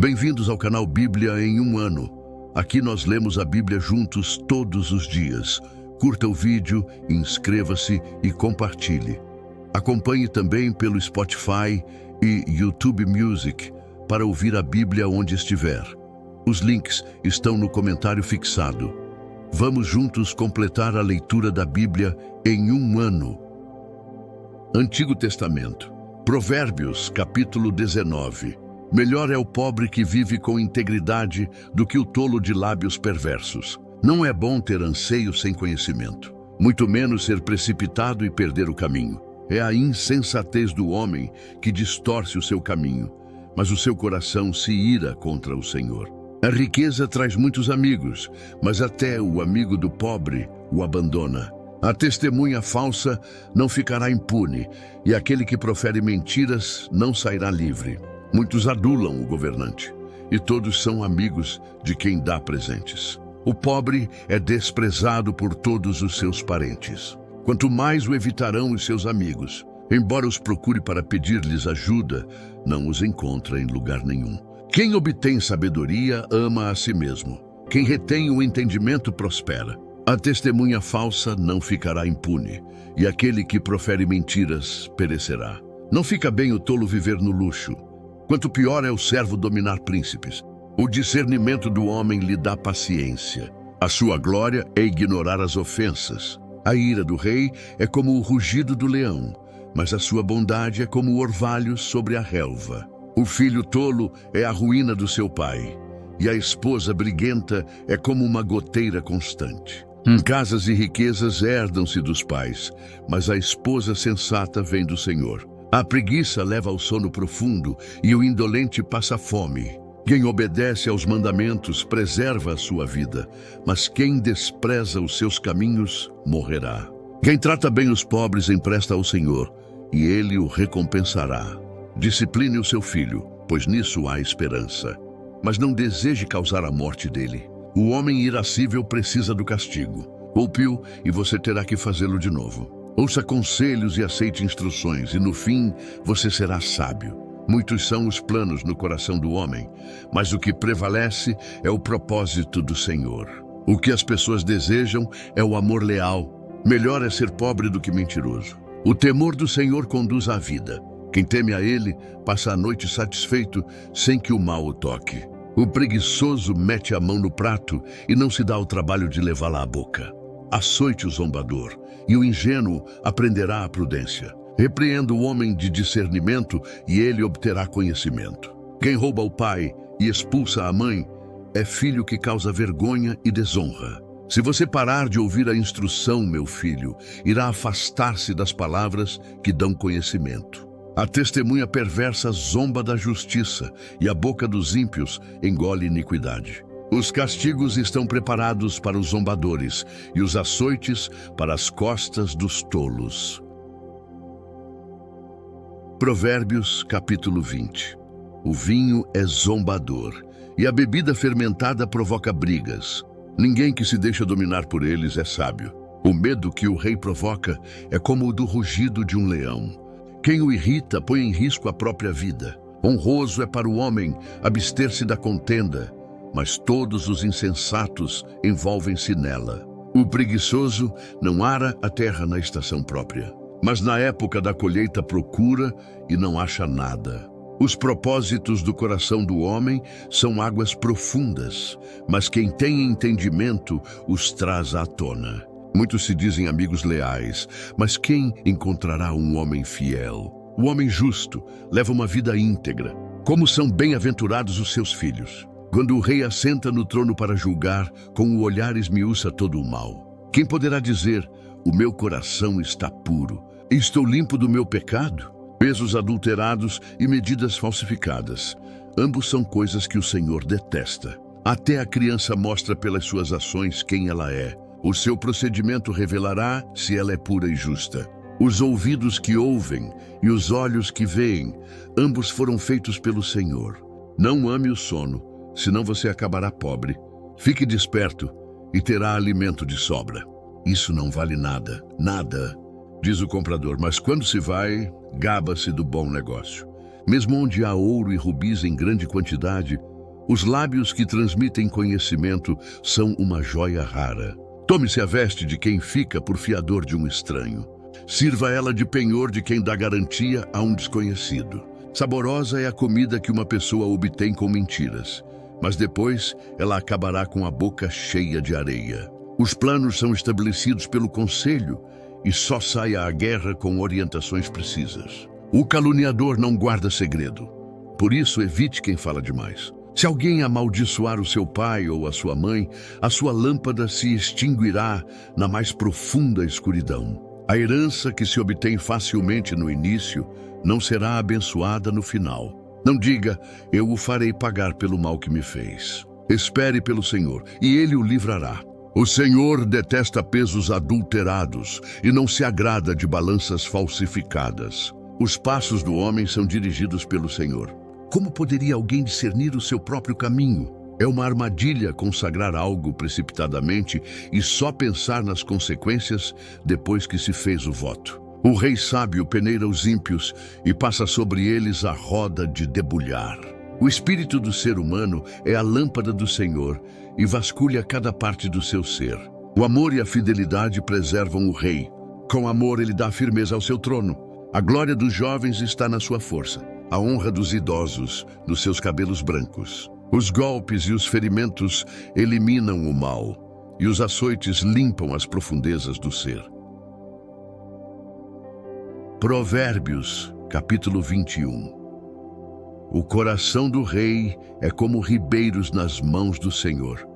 Bem-vindos ao canal Bíblia em um ano. Aqui nós lemos a Bíblia juntos todos os dias. Curta o vídeo, inscreva-se e compartilhe. Acompanhe também pelo Spotify e YouTube Music para ouvir a Bíblia onde estiver. Os links estão no comentário fixado. Vamos juntos completar a leitura da Bíblia em um ano. Antigo Testamento. Provérbios, capítulo 19. Melhor é o pobre que vive com integridade do que o tolo de lábios perversos. Não é bom ter anseio sem conhecimento, muito menos ser precipitado e perder o caminho. É a insensatez do homem que distorce o seu caminho, mas o seu coração se ira contra o Senhor. A riqueza traz muitos amigos, mas até o amigo do pobre o abandona. A testemunha falsa não ficará impune, e aquele que profere mentiras não sairá livre. Muitos adulam o governante, e todos são amigos de quem dá presentes. O pobre é desprezado por todos os seus parentes. Quanto mais o evitarão os seus amigos. Embora os procure para pedir-lhes ajuda, não os encontra em lugar nenhum. Quem obtém sabedoria ama a si mesmo. Quem retém o entendimento prospera. A testemunha falsa não ficará impune, e aquele que profere mentiras perecerá. Não fica bem o tolo viver no luxo. Quanto pior é o servo dominar príncipes. O discernimento do homem lhe dá paciência. A sua glória é ignorar as ofensas. A ira do rei é como o rugido do leão, mas a sua bondade é como o orvalho sobre a relva. O filho tolo é a ruína do seu pai, e a esposa briguenta é como uma goteira constante. Casas e riquezas herdam-se dos pais, mas a esposa sensata vem do Senhor. A preguiça leva ao sono profundo e o indolente passa fome. Quem obedece aos mandamentos preserva a sua vida, mas quem despreza os seus caminhos morrerá. Quem trata bem os pobres empresta ao Senhor, e ele o recompensará. Discipline o seu filho, pois nisso há esperança. Mas não deseje causar a morte dele. O homem irascível precisa do castigo. Poupe-o e você terá que fazê-lo de novo. Ouça conselhos e aceite instruções, e no fim você será sábio. Muitos são os planos no coração do homem, mas o que prevalece é o propósito do Senhor. O que as pessoas desejam é o amor leal. Melhor é ser pobre do que mentiroso. O temor do Senhor conduz à vida. Quem teme a Ele passa a noite satisfeito sem que o mal o toque. O preguiçoso mete a mão no prato e não se dá o trabalho de levá-la à boca. Açoite o zombador, e o ingênuo aprenderá a prudência. Repreenda o homem de discernimento, e ele obterá conhecimento. Quem rouba o pai e expulsa a mãe é filho que causa vergonha e desonra. Se você parar de ouvir a instrução, meu filho, irá afastar-se das palavras que dão conhecimento. A testemunha perversa zomba da justiça, e a boca dos ímpios engole iniquidade. Os castigos estão preparados para os zombadores, e os açoites para as costas dos tolos. Provérbios, capítulo 20. O vinho é zombador, e a bebida fermentada provoca brigas. Ninguém que se deixa dominar por eles é sábio. O medo que o rei provoca é como o do rugido de um leão. Quem o irrita põe em risco a própria vida. Honroso é para o homem abster-se da contenda, mas todos os insensatos envolvem-se nela. O preguiçoso não ara a terra na estação própria, mas na época da colheita procura e não acha nada. Os propósitos do coração do homem são águas profundas, mas quem tem entendimento os traz à tona. Muitos se dizem amigos leais, mas quem encontrará um homem fiel? O homem justo leva uma vida íntegra. Como são bem-aventurados os seus filhos! Quando o rei assenta no trono para julgar, com o olhar esmiuça todo o mal. Quem poderá dizer, o meu coração está puro, estou limpo do meu pecado? Pesos adulterados e medidas falsificadas. Ambos são coisas que o Senhor detesta. Até a criança mostra pelas suas ações quem ela é. O seu procedimento revelará se ela é pura e justa. Os ouvidos que ouvem e os olhos que veem, ambos foram feitos pelo Senhor. Não ame o sono, senão você acabará pobre. Fique desperto e terá alimento de sobra. Isso não vale nada, nada, diz o comprador, mas quando se vai, gaba-se do bom negócio. Mesmo onde há ouro e rubis em grande quantidade, Os lábios que transmitem conhecimento são uma joia rara. Tome-se a veste de quem fica por fiador de um estranho. Sirva ela de penhor de quem dá garantia a um desconhecido. Saborosa é a comida que uma pessoa obtém com mentiras, mas depois ela acabará com a boca cheia de areia. Os planos são estabelecidos pelo conselho e só sai à guerra com orientações precisas. O caluniador não guarda segredo, por isso evite quem fala demais. Se alguém amaldiçoar o seu pai ou a sua mãe, a sua lâmpada se extinguirá na mais profunda escuridão. A herança que se obtém facilmente no início não será abençoada no final. Não diga, eu o farei pagar pelo mal que me fez. Espere pelo Senhor, e Ele o livrará. O Senhor detesta pesos adulterados e não se agrada de balanças falsificadas. Os passos do homem são dirigidos pelo Senhor. Como poderia alguém discernir o seu próprio caminho? É uma armadilha consagrar algo precipitadamente e só pensar nas consequências depois que se fez o voto. O rei sábio peneira os ímpios e passa sobre eles a roda de debulhar. O espírito do ser humano é a lâmpada do Senhor e vasculha cada parte do seu ser. O amor e a fidelidade preservam o rei. Com amor ele dá firmeza ao seu trono. A glória dos jovens está na sua força. A honra dos idosos nos seus cabelos brancos. Os golpes e os ferimentos eliminam o mal, e os açoites limpam as profundezas do ser. Provérbios, capítulo 21. O coração do rei é como ribeiros nas mãos do Senhor.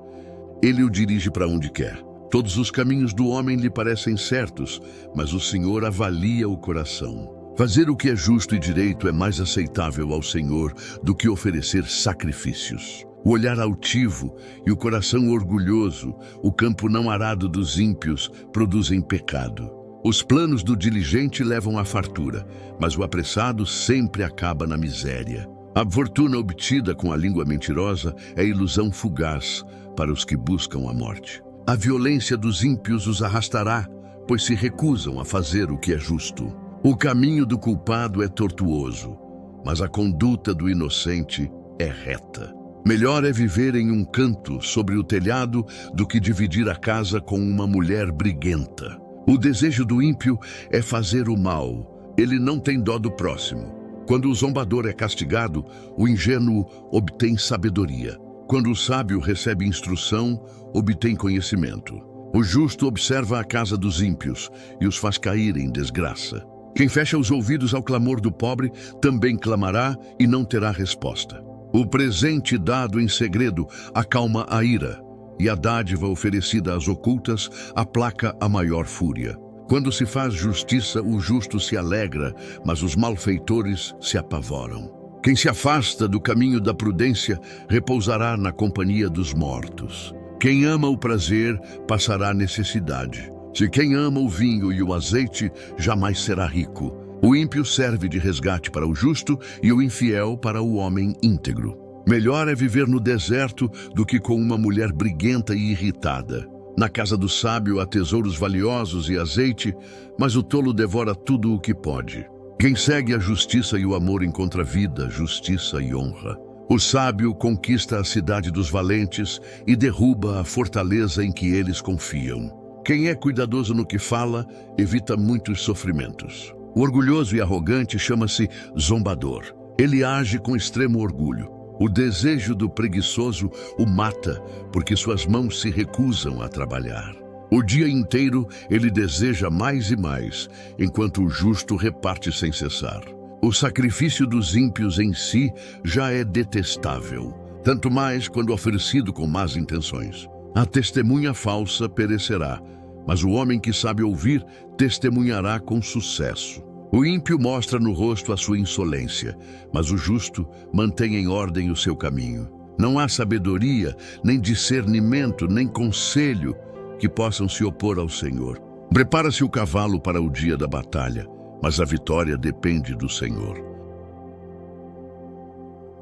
Ele o dirige para onde quer. Todos os caminhos do homem lhe parecem certos, mas o Senhor avalia o coração. Fazer o que é justo e direito é mais aceitável ao Senhor do que oferecer sacrifícios. O olhar altivo e o coração orgulhoso, o campo não arado dos ímpios, produzem pecado. Os planos do diligente levam à fartura, mas o apressado sempre acaba na miséria. A fortuna obtida com a língua mentirosa é ilusão fugaz para os que buscam a morte. A violência dos ímpios os arrastará, pois se recusam a fazer o que é justo. O caminho do culpado é tortuoso, mas a conduta do inocente é reta. Melhor é viver em um canto sobre o telhado do que dividir a casa com uma mulher briguenta. O desejo do ímpio é fazer o mal. Ele não tem dó do próximo. Quando o zombador é castigado, o ingênuo obtém sabedoria. Quando o sábio recebe instrução, obtém conhecimento. O justo observa a casa dos ímpios e os faz cair em desgraça. Quem fecha os ouvidos ao clamor do pobre também clamará e não terá resposta. O presente dado em segredo acalma a ira, e a dádiva oferecida às ocultas aplaca a maior fúria. Quando se faz justiça, o justo se alegra, mas os malfeitores se apavoram. Quem se afasta do caminho da prudência repousará na companhia dos mortos. Quem ama o prazer passará necessidade. Se quem ama o vinho e o azeite, jamais será rico. O ímpio serve de resgate para o justo e o infiel para o homem íntegro. Melhor é viver no deserto do que com uma mulher briguenta e irritada. Na casa do sábio há tesouros valiosos e azeite, mas o tolo devora tudo o que pode. Quem segue a justiça e o amor encontra vida, justiça e honra. O sábio conquista a cidade dos valentes e derruba a fortaleza em que eles confiam. Quem é cuidadoso no que fala, evita muitos sofrimentos. O orgulhoso e arrogante chama-se zombador. Ele age com extremo orgulho. O desejo do preguiçoso o mata, porque suas mãos se recusam a trabalhar. O dia inteiro ele deseja mais e mais, enquanto o justo reparte sem cessar. O sacrifício dos ímpios em si já é detestável, tanto mais quando oferecido com más intenções. A testemunha falsa perecerá, mas o homem que sabe ouvir testemunhará com sucesso. O ímpio mostra no rosto a sua insolência, mas o justo mantém em ordem o seu caminho. Não há sabedoria, nem discernimento, nem conselho que possam se opor ao Senhor. Prepara-se o cavalo para o dia da batalha, mas a vitória depende do Senhor.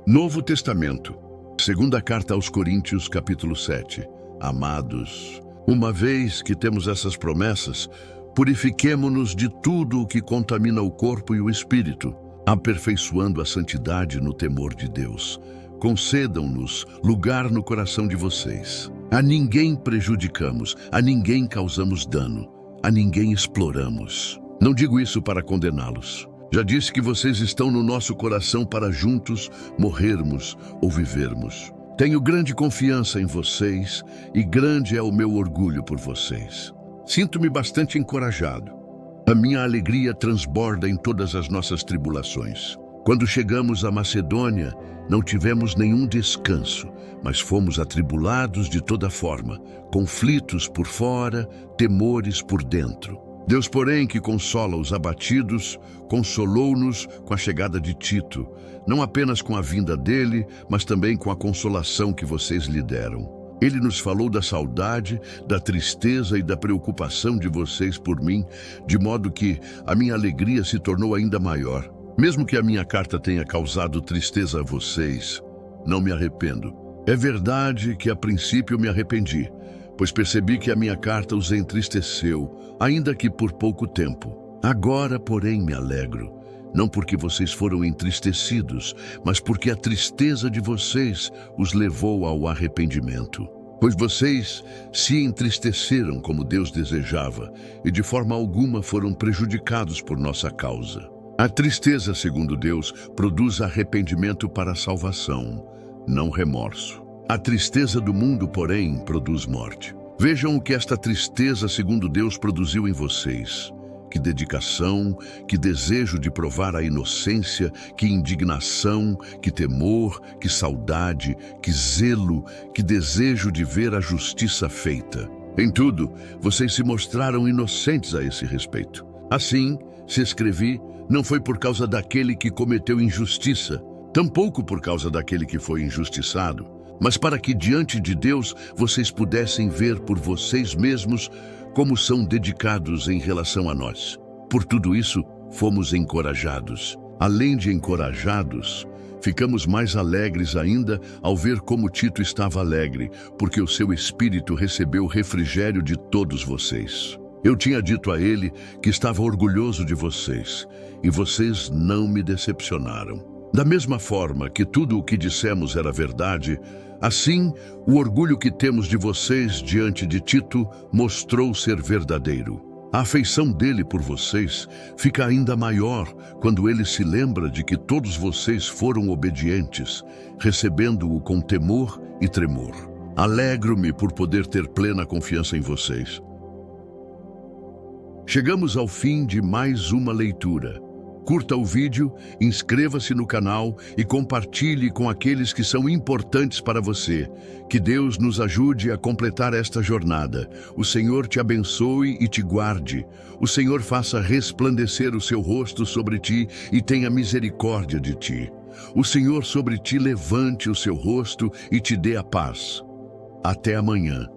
Novo Testamento, segunda carta aos Coríntios, capítulo 7. Amados, uma vez que temos essas promessas, purifiquemo-nos de tudo o que contamina o corpo e o espírito, aperfeiçoando a santidade no temor de Deus. Concedam-nos lugar no coração de vocês. A ninguém prejudicamos, a ninguém causamos dano, a ninguém exploramos. Não digo isso para condená-los. Já disse que vocês estão no nosso coração para juntos morrermos ou vivermos. Tenho grande confiança em vocês e grande é o meu orgulho por vocês. Sinto-me bastante encorajado. A minha alegria transborda em todas as nossas tribulações. Quando chegamos à Macedônia, não tivemos nenhum descanso, mas fomos atribulados de toda forma, conflitos por fora, temores por dentro. Deus, porém, que consola os abatidos, consolou-nos com a chegada de Tito, não apenas com a vinda dele, mas também com a consolação que vocês lhe deram. Ele nos falou da saudade, da tristeza e da preocupação de vocês por mim, de modo que a minha alegria se tornou ainda maior. Mesmo que a minha carta tenha causado tristeza a vocês, não me arrependo. É verdade que a princípio me arrependi, pois percebi que a minha carta os entristeceu, ainda que por pouco tempo. Agora, porém, me alegro, não porque vocês foram entristecidos, mas porque a tristeza de vocês os levou ao arrependimento. Pois vocês se entristeceram como Deus desejava, e de forma alguma foram prejudicados por nossa causa. A tristeza, segundo Deus, produz arrependimento para a salvação, não remorso. A tristeza do mundo, porém, produz morte. Vejam o que esta tristeza, segundo Deus, produziu em vocês. Que dedicação, que desejo de provar a inocência, que indignação, que temor, que saudade, que zelo, que desejo de ver a justiça feita. Em tudo, vocês se mostraram inocentes a esse respeito. Assim, se escrevi, não foi por causa daquele que cometeu injustiça, tampouco por causa daquele que foi injustiçado, mas para que diante de Deus vocês pudessem ver por vocês mesmos como são dedicados em relação a nós. Por tudo isso, fomos encorajados. Além de encorajados, ficamos mais alegres ainda ao ver como Tito estava alegre, porque o seu espírito recebeu o refrigério de todos vocês. Eu tinha dito a ele que estava orgulhoso de vocês, e vocês não me decepcionaram. Da mesma forma que tudo o que dissemos era verdade, assim, o orgulho que temos de vocês diante de Tito mostrou ser verdadeiro. A afeição dele por vocês fica ainda maior quando ele se lembra de que todos vocês foram obedientes, recebendo-o com temor e tremor. Alegro-me por poder ter plena confiança em vocês. Chegamos ao fim de mais uma leitura. Curta o vídeo, inscreva-se no canal e compartilhe com aqueles que são importantes para você. Que Deus nos ajude a completar esta jornada. O Senhor te abençoe e te guarde. O Senhor faça resplandecer o seu rosto sobre ti e tenha misericórdia de ti. O Senhor sobre ti levante o seu rosto e te dê a paz. Até amanhã.